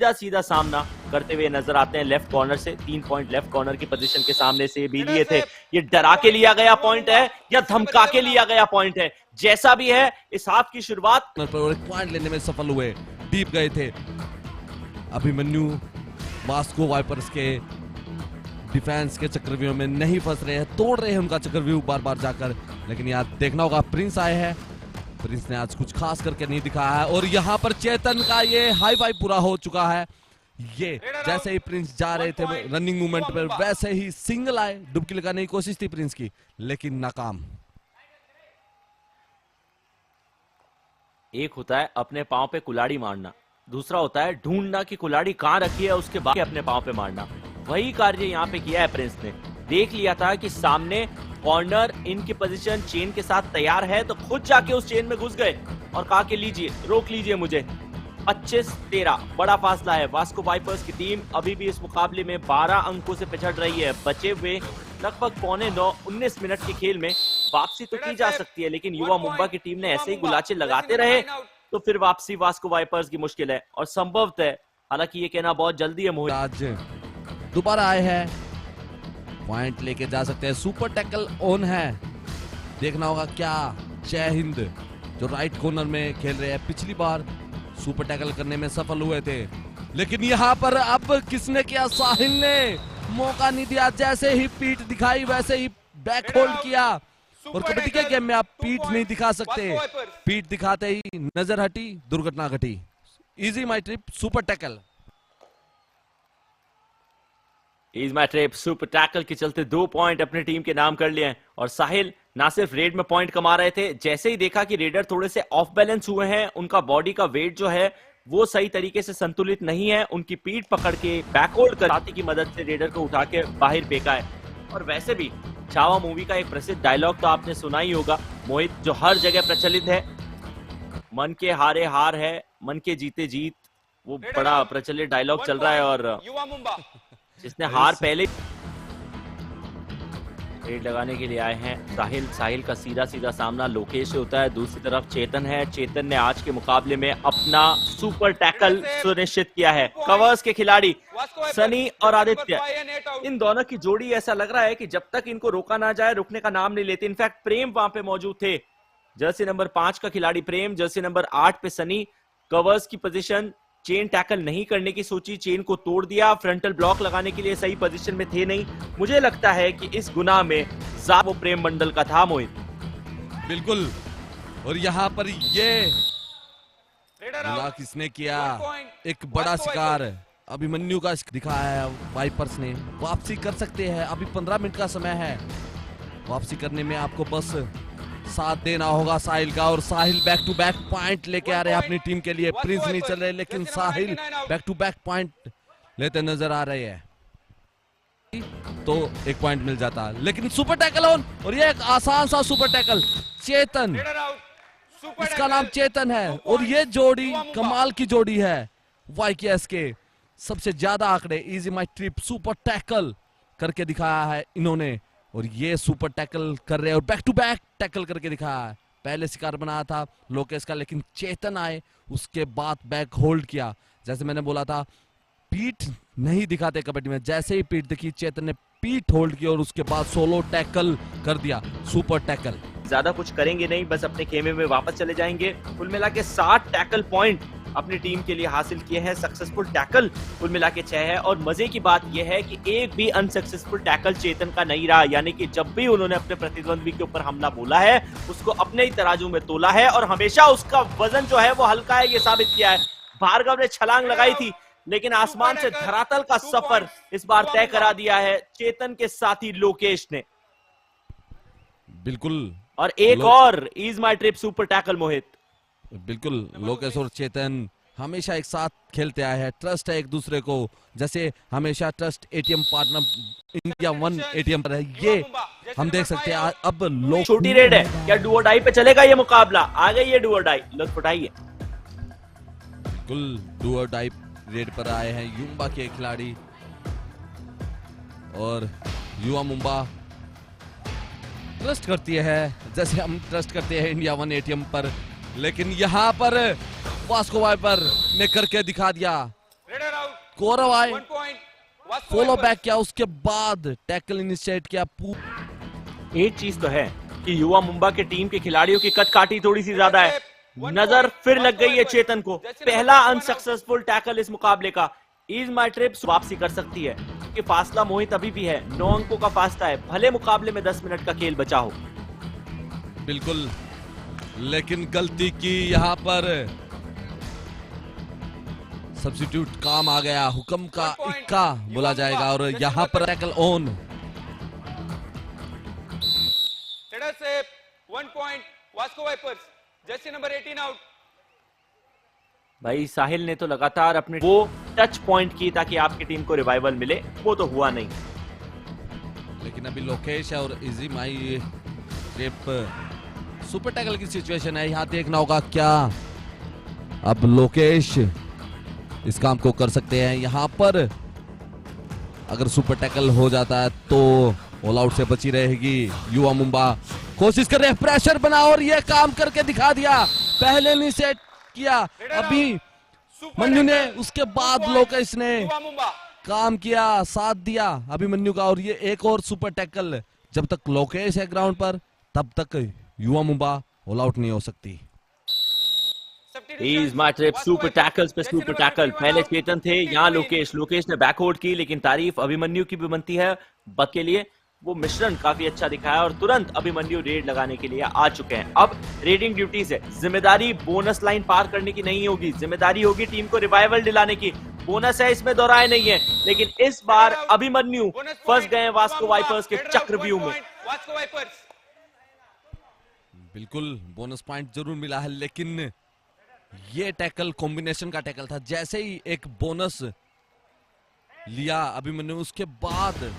सीधा सीधा सामना करते हुए नजर आते हैं लेफ्ट कॉर्नर से। 3 पॉइंट लेफ्ट कॉर्नर की पोजीशन के सामने से भी लिए थे। ये डरा के लिया गया पॉइंट है या धमका के लिया गया पॉइंट है, जैसा भी है इस हाफ की शुरुआत पॉइंट लेने में सफल हुए, डीप गए थे अभिमन्यु। वास्को वाइपर्स के डिफेंस के चक्रव्यूह में नहीं फंस रहे हैं, तोड़ रहे हैं उनका चक्रव्यूह बार बार जाकर। लेकिन यहाँ देखना होगा प्रिंस आए हैं, प्रिंस ने आज कुछ खास करके नहीं दिखाया है। और यहाँ पर चेतन का ये हाई फाई पूरा हो चुका है। ये जैसे ही प्रिंस जा रहे थे रनिंग मूवमेंट पर, वैसे ही सिंगल आए। डुबकी लगाने की कोशिश थी प्रिंस की, लेकिन नाकाम। एक होता है अपने पांव पे कुल्हाड़ी मारना, दूसरा होता है ढूंढना कि कुल्हाड़ी कहां रखी है, उसके बाद अपने पांव पे मारना। वही कार्य यहाँ पे किया है प्रिंस ने। देख लिया था कि सामने कॉर्नर इनकी पोजीशन चेन के साथ तैयार है, तो खुद जाके उस चेन में घुस गए और कहा कि लीजिए, रोक लीजिए मुझे। 25-13 बड़ा फासला है। वास्को वाइपर्स की टीम अभी भी इस मुकाबले में 12 अंकों से पिछड़ रही है। बचे हुए लगभग 19 मिनट के खेल में वापसी तो की जा सकती है, लेकिन युवा मुंबा की टीम ने ऐसे ही गुलाचे लगाते रहे तो फिर वापसी वास्को वाइपर्स की मुश्किल है और संभवतः, हालांकि ये कहना बहुत जल्दी है मोहित। आज दोबारा आए हैं, पॉइंट लेके जा सकते हैं। सुपर टैकल ऑन है, देखना होगा क्या। जय हिंद जो राइट कॉर्नर में खेल रहे हैं, पिछली बार सुपर टैकल करने में सफल हुए थे, लेकिन यहाँ पर अब किसने किया? साहिल ने मौका नहीं दिया। जैसे ही पीठ दिखाई वैसे ही बैक होल्ड किया। और कबड्डी के गेम में आप पीठ नहीं दिखा सकते, पीठ दिखाते ही नजर हटी, दुर्घटना घटी। Easy my trip super tackle. Is my trip super tackle के चलते 2 पॉइंट अपनी टीम के नाम कर लिए हैं। और साहिल ना सिर्फ रेड में पॉइंट कमा रहे थे, जैसे ही देखा कि रेडर थोड़े से ऑफ बैलेंस हुए हैं, उनका बॉडी का वेट जो है वो सही तरीके से संतुलित नहीं है, उनकी पीठ पकड़ के बैकहोल्ड कर हाथी की मदद से रेडर को उठा के बाहर फेंका है। और वैसे भी छावा मूवी का एक प्रसिद्ध डायलॉग तो आपने सुना ही होगा मोहित, जो हर जगह प्रचलित है, मन के हारे हार है, मन के जीते जीत। वो बड़ा प्रचलित डायलॉग चल रहा है और जिसने हार पहले रेड लगाने के लिए आए हैं साहिल का सीधा सीधा सामना लोकेश से होता है। दूसरी तरफ चेतन है। चेतन ने आज के मुकाबले में अपना सुपर टैकल सुनिश्चित किया है। कवर्स के खिलाड़ी सनी और आदित्य, इन दोनों की जोड़ी ऐसा लग रहा है कि जब तक इनको रोका ना जाए रुकने का नाम नहीं लेते। इनफैक्ट प्रेम वहां पे मौजूद थे, जर्सी नंबर 5 का खिलाड़ी प्रेम, जर्सी नंबर 8 पे सनी। कवर्स की पोजीशन, चेन टैकल नहीं करने की सोची, चेन को तोड़ दिया। फ्रंटल ब्लॉक लगाने के लिए सही पोजीशन में थे नहीं। मुझे लगता है कि इस गुनाह में वो प्रेम मंडल का था मोहित। बिल्कुल। और यहाँ पर ये गुनाह किसने किया? एक बड़ा शिकार अभिमन्यु का दिखाया है वाइपर्स ने। वापसी कर सकते हैं, अभी 15 मिनट का समय है। वापसी करने में आपको बस साथ देना होगा साहिल का। और साहिल बैक टू बैक पॉइंट लेके आ रहे हैं अपनी टीम के लिए। प्रिंस नहीं चल रहे, लेकिन साहिल बैक टू बैक पॉइंट लेते नजर आ रहे हैं, तो 1 पॉइंट मिल जाता। लेकिन सुपर टैकल ऑन, और ये एक आसान सा सुपर टैकल। चेतन, इसका नाम चेतन है, और ये जोड़ी कमाल की जोड़ी है। YKS के सबसे ज्यादा आंकड़े इजी माई ट्रिप सुपर टैकल करके दिखाया है इन्होंने। और ये सुपर टैकल कर रहे हैं और बैक टू बैक टैकल करके दिखाया है। पहले शिकार बनाया था लोकेश का, लेकिन चेतन आए, उसके बाद बैक होल्ड किया। जैसे मैंने बोला था, पीठ नहीं दिखाते कबड्डी में। जैसे ही पीठ दिखी, चेतन ने पीठ होल्ड की और उसके बाद सोलो टैकल कर दिया, सुपर टैकल। ज्यादा कुछ करेंगे नहीं, बस अपने खेमे में वापस चले जाएंगे। कुल मिला के 60 टैकल पॉइंट अपनी टीम के लिए हासिल किए हैं। सक्सेसफुल टैकल कुल मिला के 6 है। और मजे की बात यह है कि एक भी अनसक्सेसफुल टैकल चेतन का नहीं रहा, यानी कि जब भी उन्होंने अपने प्रतिद्वंदी के ऊपर हमला बोला है, उसको अपने ही तराजू में तोला है और हमेशा उसका वजन जो है वो हल्का है, ये साबित किया है। भार्गव ने छलांग लगाई थी, लेकिन आसमान से धरातल का सफर इस बार तय करा दिया है चेतन के साथी लोकेश ने। बिल्कुल। और एक और is my trip super tackle Mohit. बिल्कुल, लोकेश और चेतन हमेशा एक साथ खेलते आए हैं। ट्रस्ट है एक दूसरे को, जैसे हमेशा trust ATM partner India 1 ATM पर है। ये हम देख सकते हैं। अब लोग छोटी रेड है, क्या डू और डाई पे चलेगा ये मुकाबला? आ गई ये डू और डाई, लुत्फ उठाइए। बिल्कुल, डू और डाई रेड पर आए हैं युम्बा के खिलाड़ी। और युवा मुंबा ट्रस्ट करती है, जैसे हम ट्रस्ट करते हैं इंडिया 1 एटीएम पर। लेकिन यहाँ पर वास्को वाइपर ने करके दिखा दिया। गौरव आए, 1 point. Vasco follow Vipers. Back किया, उसके बाद टैकल इनिशिएट किया। एक चीज तो है कि युवा मुंबा के टीम के खिलाड़ियों की कद काठी थोड़ी सी ज्यादा है। नजर फिर लग गई है चेतन को। पहला अनसक्सेसफुल टैकल इस मुकाबले का। इज माई ट्रिप वापसी कर सकती है कि फासला मोहित अभी भी है, 9 अंकों का फासला है, भले मुकाबले में 10 मिनट का खेल बचा हो। बिल्कुल, लेकिन गलती की यहाँ पर, सब्स्टिट्यूट काम आ गया, हुक्म का इक्का बोला जाएगा और यहाँ पर tackle on. Header save, 1 point. Vasco Vipers. Jersey number 18 out. भाई साहिल ने तो लगातार अपने वो टच पॉइंट की ताकि आपकी टीम को रिवाइवल मिले, वो तो हुआ नहीं। लेकिन अभी लोकेश है और इजी माई ट्रिप सुपर टैकल की सिचुएशन है, यहाँ देखना होगा क्या अब लोकेश इस काम को कर सकते हैं। यहाँ पर अगर सुपर टैकल हो जाता है तो ऑल आउट से बची रहेगी युवा मुंबा। कोशिश कर रहे हैं, प्रेशर बना और ये काम करके दिखा दिया। पहले नहीं सेट किया, अभी मन्नू ने, उसके बाद लोकेश ने युवा मुंबा. काम किया, साथ दिया अभिमन्यु का। और ये एक और सुपर टैकल, जब तक लोकेश है ग्राउंड पर तब तक युवा मुंबा ऑल आउट नहीं हो सकती। Is my trip, super tackles पे सुपर टैकल। पहले चेतन थे, यहाँ लोकेश ने बैकआउट की, लेकिन तारीफ अभिमन्यु की भी बनती है बक के लिए। वो मिश्रण काफी अच्छा दिखाया और तुरंत अभिमन्यु रेड लगाने के लिए आ चुके हैं। अब रेडिंग ड्यूटी से जिम्मेदारी बोनस लाइन पार करने की नहीं होगी, जिम्मेदारी होगी टीम को रिवाइवल दिलाने की। बोनस है, इसमें दोहराए नहीं है, लेकिन इस बार अभिमन्यु फंस गए वास्को वाइपर्स के चक्रव्यूह में। वास्को वाइपर्स. बिल्कुल बोनस पॉइंट जरूर मिला है, लेकिन ये टैकल कॉम्बिनेशन का टैकल था। जैसे ही एक बोनस लिया अभिमन्यु, उसके बाद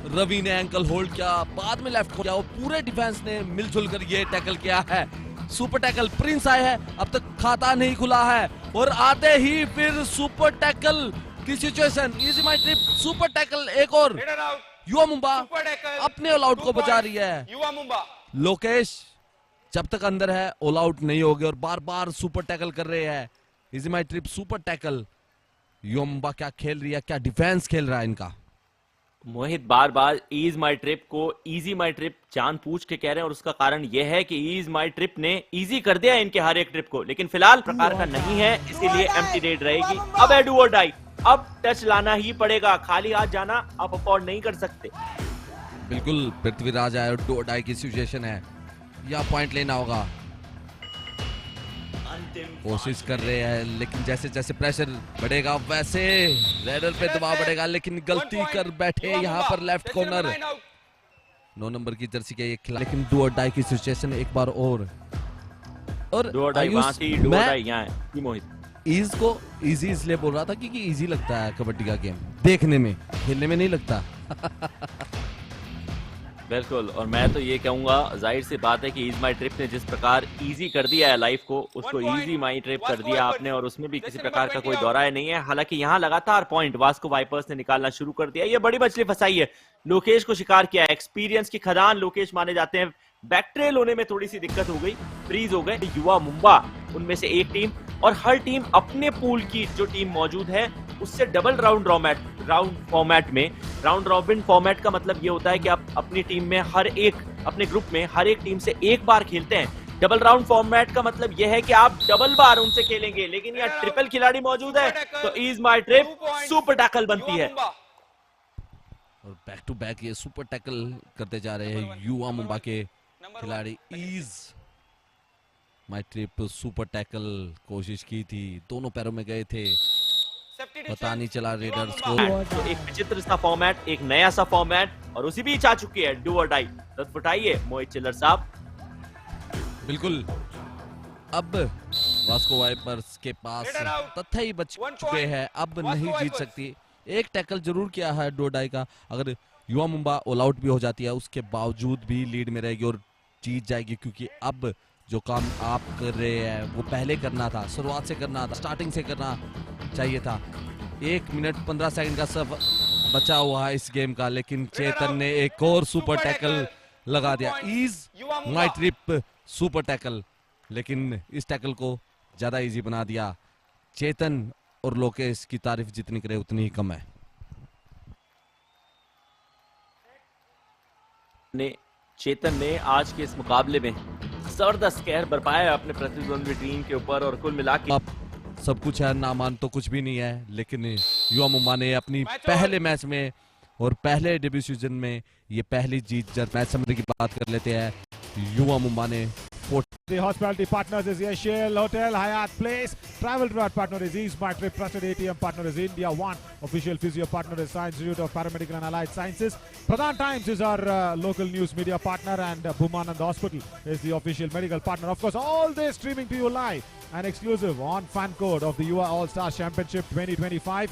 रवि ने एंकल होल्ड किया, बाद में लेफ्ट किया और पूरे डिफेंस ने मिलजुल कर ये टैकल किया है। सुपर टैकल, प्रिंस आए हैं, अब तक खाता नहीं खुला है और आते ही फिर सुपर टैकल की सिचुएशन। इजी माई ट्रिप, सुपर टैकल एक और। युवा मुंबा अपने ऑल आउट को बचा रही है। युवा मुंबा. लोकेश जब तक अंदर है ऑल आउट नहीं होगे और बार बार सुपर टैकल कर रहे हैं। इजी माई ट्रिप सुपर टैकल। युवा मुंबा क्या खेल रही है, क्या डिफेंस खेल रहा है इनका। मोहित बार बार ईज माई ट्रिप को इजी माई ट्रिप जानबूझ के कह रहे हैं और उसका कारण यह है कि ईज माई ट्रिप ने इजी कर दिया इनके हर एक ट्रिप को, लेकिन फिलहाल प्रकार का नहीं है, इसीलिए एम्प्टी रेड रहेगी। अब है डू और डाई, अब टच लाना ही पड़ेगा, खाली हाथ जाना आप अफोर्ड नहीं कर सकते। बिल्कुल पृथ्वीराज आए और डू और डाई की सिचुएशन है, या पॉइंट लेना होगा। कोशिश कर रहे हैं, लेकिन जैसे जैसे प्रेशर बढ़ेगा वैसे रेडर पे दबाव बढ़ेगा, लेकिन गलती कर बैठे यहाँ पर लेफ्ट कॉर्नर। 9 नंबर की जर्सी के एक खिलाड़ी, लेकिन डू और डाई की सिचुएशन एक बार और डू और डाई वहां थी, डू और डाई यहाँ है। मोहित ईज को इजी इसलिए बोल रहा था क्योंकि इजी लगता है कबड्डी का गेम देखने में, खेलने में नहीं लगता। बिल्कुल, और मैं तो ये कहूंगा, जाहिर सी बात है कि इज माई ट्रिप ने जिस प्रकार इजी कर दिया है लाइफ को, उसको इजी माई ट्रिप कर दिया आपने और उसमें भी किसी प्रकार का कोई दौराए नहीं है। हालांकि यहाँ लगातार पॉइंट वास्को वाइपर्स ने निकालना शुरू कर दिया। ये बड़ी मछली फंसाई है, लोकेश को शिकार किया। एक्सपीरियंस की खदान लोकेश माने जाते हैं। बैकट्रेल होने में थोड़ी सी दिक्कत हो गई, फ्रीज हो गए। युवा मुंबा उनमें से एक टीम, और हर टीम अपने पूल की जो टीम मौजूद है उससे डबल राउंड फॉर्मेट में। राउंड रॉबिन फॉर्मेट का मतलब ये होता है कि आप अपनी टीम में अपने ग्रुप में हर एक टीम से एक बार खेलते हैं। डबल राउंड फॉर्मेट का मतलब यह है कि आप डबल बार उनसे खेलेंगे, लेकिन यहाँ ट्रिपल खिलाड़ी मौजूद है तो is my trip super tackle बनती है। और बैक टू बैक ये सुपर टैकल करते जा रहे हैं युवा मुंबा के खिलाड़ी। Is my trip super tackle कोशिश की थी, दोनों पैरों में गए थे, पता नहीं चला रेडर्स को। तो एक विचित्र सा फॉर्मेट, एक नया सा फॉर्मेट, और उसी बीच आ चुकी है डू और डाई। उठाइए मोहित चिल्लर साहब। बिल्कुल, अब वास्को वाइपर्स के पास तथ्य ही बच चुके हैं, अब नहीं जीत सकती। एक टैकल जरूर किया है डू और डाई का, अगर युवा मुंबा ऑल आउट भी हो जाती है उसके बावजूद भी लीड में रहेगी और जीत जाएगी, क्योंकि अब जो काम आप कर रहे हैं वो पहले करना था, शुरुआत से करना था, स्टार्टिंग से करना चाहिए था। 1 मिनट 15 सेकंड का सब बचा हुआ है इस गेम का, लेकिन चेतन ने एक और सुपर टैकल लगा दिया। Is my trip super tackle, लेकिन इस टैकल को ज्यादा इजी बना दिया। चेतन और लोकेश की तारीफ जितनी करे उतनी ही कम है। चेतन ने आज के इस मुकाबले में जबरदस्त कहर बरपाया अपने प्रतिद्वंदी टीम के ऊपर और कुल मिला के सब कुछ है, नामान तो कुछ भी नहीं है, लेकिन युवा मुम्मा ने अपनी पहले मैच में और पहले डेब्यू सीजन में ये पहली जीत जब मैच समरी की बात कर लेते हैं, युवा मुम्मा ने The hospitality partners is Yashil Hotel, Hyatt Place. Travel to our partner is East My Trip. Trusted ATM partner is India One. Official physio partner is Science Institute of Paramedical and Allied Sciences. Pradhan Times is our local news media partner, and Bhumanand Hospital is the official medical partner. Of course, all this streaming to you live and exclusive on Fan Code of the UA All Stars Championship 2025.